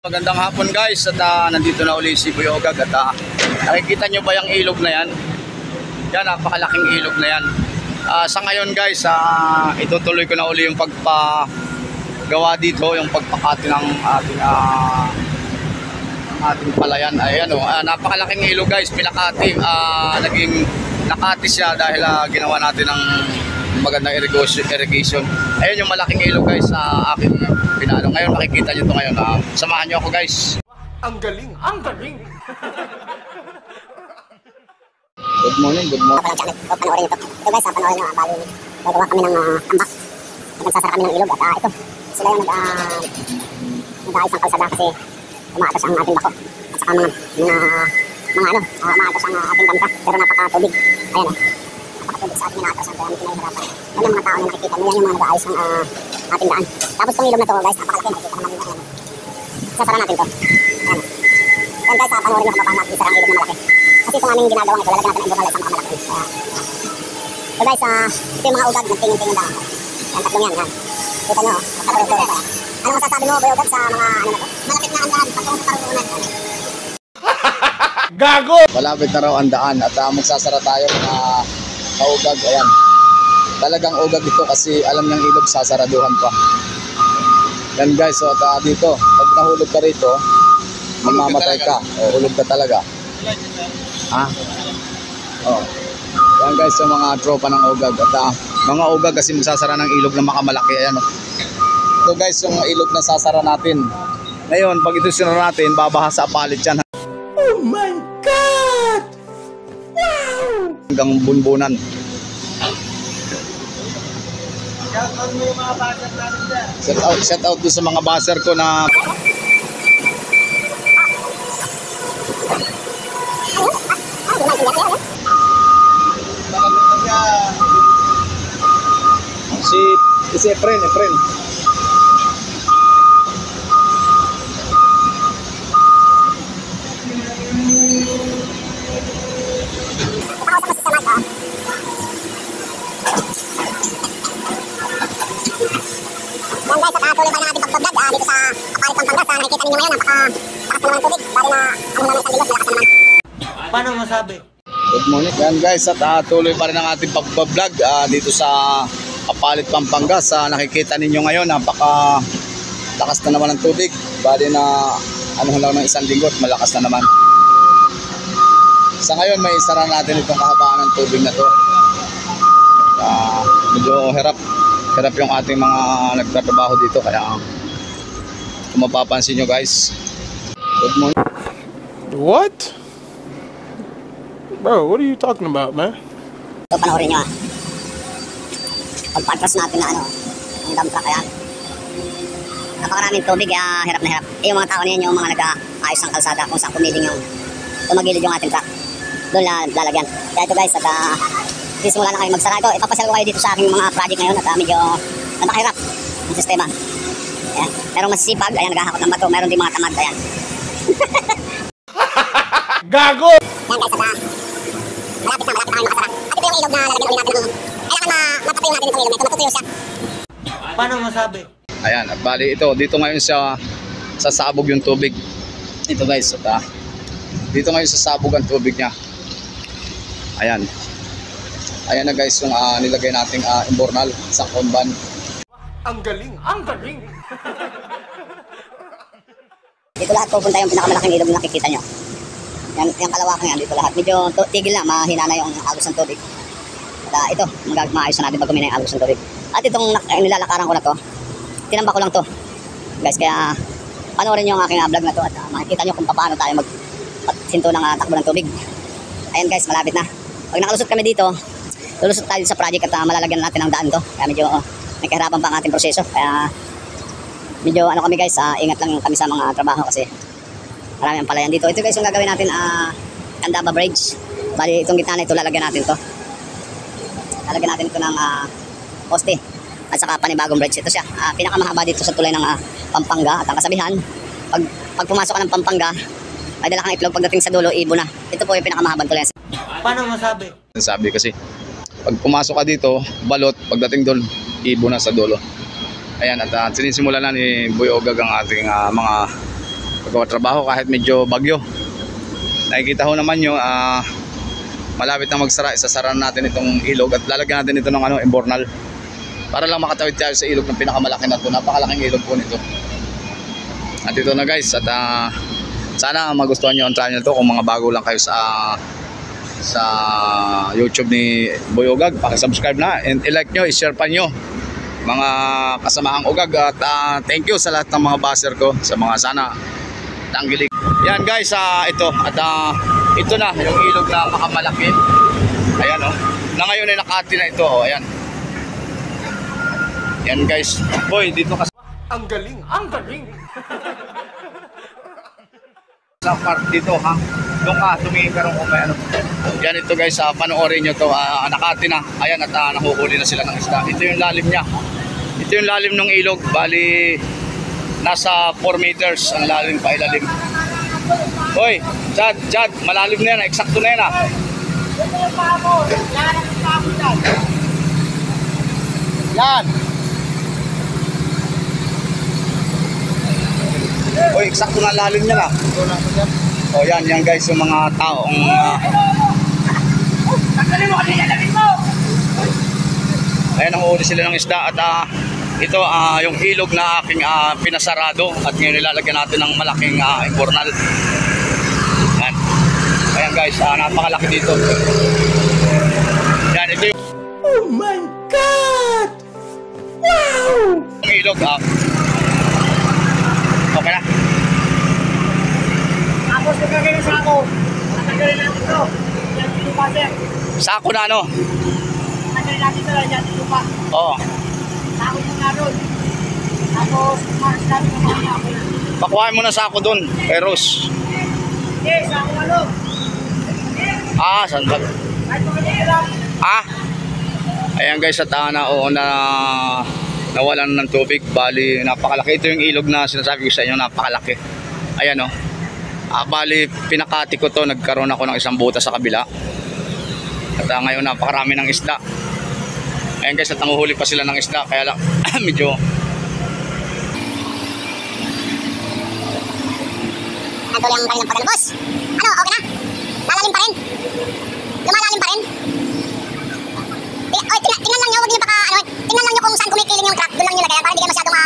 Magandang hapon guys at nandito na uli si Boy Ogag at nakikita nyo ba yung ilog na yan? Yan, napakalaking ilog na yan. Sa ngayon guys, itutuloy ko na uli yung pagpagawa dito, yung pagpakati ng ating palayan. Ayan napakalaking ilog guys, pinakati, naging nakati siya dahil ginawa natin ng magandang irrigation. Ayun yung malaking ilog guys sa aking pinalo. Ngayon makikita nyo ito ngayon. Samahan nyo ako guys. Ang galing! Ang galing! Good morning, good morning. Panoorin ito. Ito guys, panoorin nyo. Bali, gagawa kami ng tambak. At nagsasara kami ng ilog. At ito, sila yung nag-aayos ng kalsada kasi umaatos ang ating bako. At saka umaatos ang ating damka. Pero napakatubig. Ayan napakatubig sa ating inaatos. Kaya medyo nahihirapan. Yan yung mga tao na nakikita mo. Yan yung mga nag-aayos ng ating daan. Tapos itong ilog na to guys, napakalaki. Nakikita naman yun. Sasara natin to. Ayan. Yan guys, panoorin nyo kung paano natin isara ang ilog na malaki. Kasi itong aming ginagawang ito, lalagyan natin ang imbornal sa makamalaki. So guys, ito yung mga ugad, nagtingin-tingin lang. Yan, tatlong yan. Kita nyo, nakaroon. Ano masasabi mo, Boy Ogag, sa mga ano na to? Malapit na ang daan, patungkol sa karuunan. Gago! Malapit na raw ang daan at magsasara tayo mga kaugag. Ayan. Talagang ugag ito kasi alam niyang ilog, sasaraduhan pa. Yan guys, so at dito, pag nahulog ka rito, mamamatay ka. O, hulog ka talaga. Ha? Oh. Yan guys, yung mga tropa ng ugag at mga ugag kasi magsasara ng ilog na makamalaki. Ayan ito guys, yung ilog na sasara natin. Ngayon, pag ito sinara natin, babaha sa palit yan. Oh my God! Wow! Hanggang bunbunan. Shout out doon sa mga buzzer ko na si Efren. Yan guys, at tuloy pa na natin pag-vlog dito sa Apalit Pampanga. Nakikita ninyo ngayon, napakataas na naman ng tubig. Bali na ano naman isang linggo, malakas na naman. Paano masabi? good morning. Yan guys, at tuloy pa rin ang ating pag-vlog dito sa Apalit Pampanga. Nakikita ninyo ngayon, napaka-lakas na naman ng tubig. Bali na ano lang ng isang linggo, malakas na naman. Sa ngayon, may isara natin itong kahabaan ng tubig na to. Medyo hirap yung ating mga nagtatrabaho dito, kaya kung mapapansin nyo guys. Good morning. What? Bro, what are you talking about, man? Ito, panoorin nyo pagpatras natin na ang dump truck, ayan. Napakaraming tubig, hirap na hirap. Yung mga tao na yan, yung mga nag-aayos ng kalsada kung saan pumigil yung tumagilid yung ating truck. Doon lalagyan. Kaya ito guys, at simula na kayo magsara. Ito, ipapasal ko kayo dito sa aking mga project ngayon at medyo napakahirap ang sistema. Ayan. Merong masisipag, ayan, naghahakot ng bato. Meron din mga tamad, ayan. Gago! Yan guys, malapit na kayo makasara. At ito yung ilog na lalagyan ulit natin kailangan mapatuyo natin itong ilog na ito, matutuyo siya. Paano masabi? Ayan, at bali dito ngayon sa sabog yung tubig. Ito guys, at dito ngayon sa sabog ang tubig niya. Ayan. Ayan na guys yung nilagay nating imbornal sa komban. Ang galing! Ang galing! Dito lahat pupunta yung pinakamalaking ilog na nakikita nyo. Yung kalawakan yan, dito lahat. Medyo tigil na, mahina na yung agos ng tubig. At ito, maayos na natin pag kumina yung agos ng tubig. At itong nilalakaran ko na to, tinambak ko lang to. Guys, kaya panoorin nyo ang aking vlog na to at makikita nyo kung paano tayo magsinto ng takbo ng tubig. Ayan guys, malapit na. Pag nakalusot kami dito, lulusot tayo sa project at malalagyan natin ang daan to. Kaya medyo may kahirapan pa ang ating proseso. Kaya medyo kami guys, ingat lang kami sa mga trabaho kasi marami ang palayan dito. Ito guys yung gagawin natin, Candaba Bridge. Bali itong gitna na ito, lalagyan natin to. Lalagyan natin ito ng poste at saka panibagong bridge. Ito siya, pinakamahaba dito sa tulay ng Pampanga. At ang kasabihan, pag pumasok ka ng Pampanga, may dala kang itlog, pagdating sa dulo, ibo na. Ito po yung pinakamahabang tulay. Paano masabi? Sabi kasi, pag pumasok ka dito, balot, pagdating doon, ibo na sa dulo. Ayan, at sinisimula na ni Boy Ogag ang ating mga pagkatrabaho kahit medyo bagyo. Nakikita ho naman nyo, malapit na magsara. Isasara natin itong ilog at lalagyan natin ito ng imbornal para lang makatawid tayo sa ilog ng pinakamalaki na ito. Napakalaking ilog po nito. At ito na guys, at sana magustuhan nyo ang channel to. Kung mga bago lang kayo sa YouTube ni Boy Ugag, pakisubscribe na and i-like nyo, i-share pa nyo mga kasamaang Ugag. At thank you sa lahat ng mga baser ko, sa mga sana tanggilig. Yan guys, ito at ito na yung ilog na makamalaki. Ayan na ngayon ay nakati na ito. Ayan. Yan guys. Boy, dito kasi Ang galing. Ang galing. sa part dito ha. Doon ka tumingin ka rin kung may Yan ito guys, panoorin nyo to. Nakati na. Ayan at nahuhuli na sila ng isda. Ito yung lalim niya. Ito yung lalim ng ilog. Bali nasa 4 meters ang lalim pa ilalim. Hoy, Jad, malalim na yan. Eksakto na yan Yan. Hoy, eksakto na lalim niya na. O yan guys, yung mga taong ayan, nanguhuli sila ng isda. At ito yung ilog na aking pinasarado. At ngayon nilalagyan natin ng malaking imbornal. Yan. Ayan guys, napakalaki dito. Yan, ito yung Oh my God! Wow! ilog. Okay na. Tapos nagkagay sa ako. Natanggalin natin ito. Yan dito pa, sir. Sako na Natanggalin natin ito. Yan dito pa. Oo. Sako mo nga doon. Tapos, marks natin ng mga ako na. Pakuhain mo na sako dun, kay Rose. Yes, sako ano. Saan ba? Kahit mga dito lang. Ayan guys, at nawalan ng tubig. Bali, napakalaki. Ito yung ilog na sinasabi ko sa inyo, napakalaki. Ayan bali, pinakati ko to. Nagkaroon ako ng isang butas sa kabila. At ngayon, napakarami ng isda. Ayan guys, at nanguhuli pa sila ng isda. Kaya lang, medyo Natuloy ang kanilang paglalabos. Okay na? Lalalim pa rin? Lumalalim pa rin? Tingnan lang nyo, huwag nyo tingnan lang nyo kung saan kumikiling yung crack. Doon lang nyo lagayan para hindi kayo masyadong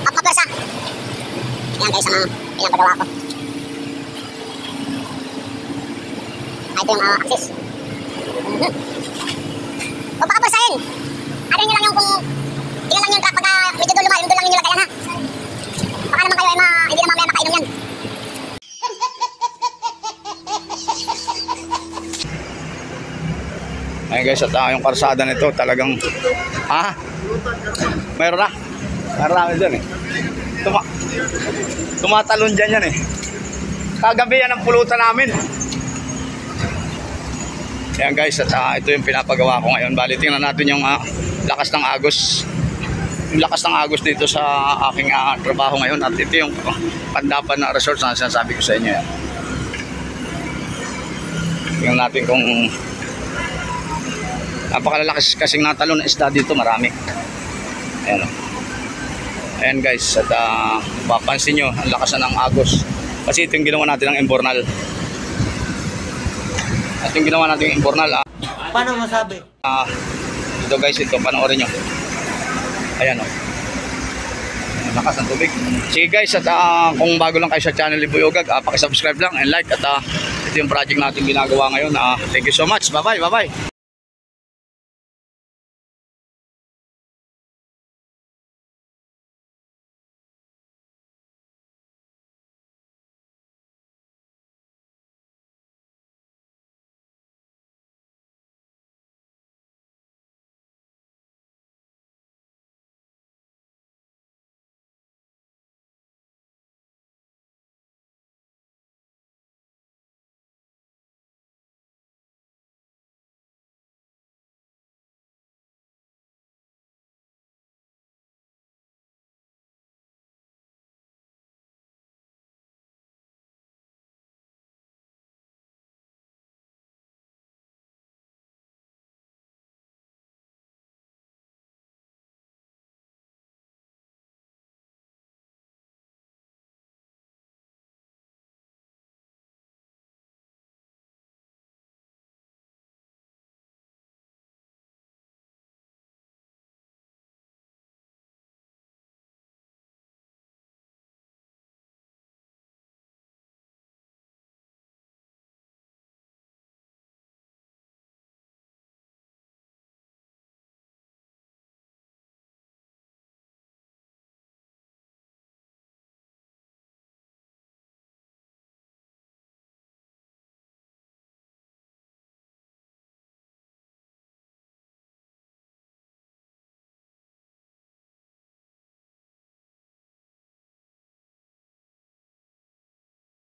mapapwersa. Ayan guys, ang pinapagawa ko. Ito yung axis. Huwag pakapwersahin. Ano nyo lang yung tingnan lang yung crack pagka medyo doon lumalim, doon lang nyo lagayan ha. Baka naman kayo hindi na mamaya makainom yan. Ayan guys, at yung karsada nito talagang mayroon na. Marami dyan tumatalon dyan yan kagabi yan ang pulutan namin. Ayan guys, at ito yung pinapagawa ko ngayon. Bali, tingnan natin yung lakas ng agos. Yung lakas ng agos dito sa aking trabaho ngayon. At ito yung Pandapan na resort na sinasabi ko sa inyo yan. Tingnan natin kung napakalalakas kasing natalon na isda dito, marami. Ayan guys, at papansin nyo ang lakas na ng agos kasi ito yung ginawa natin ng imbornal. At yung ginawa natin ng imbornal Paano masabi? ito guys, ito panoorin nyo. Ayan lakas ng tubig. Sige guys, at kung bago lang kayo sa channel ni Boy Ugag, pakisubscribe lang and like. At ito yung project natin ginagawa ngayon. Thank you so much, bye bye.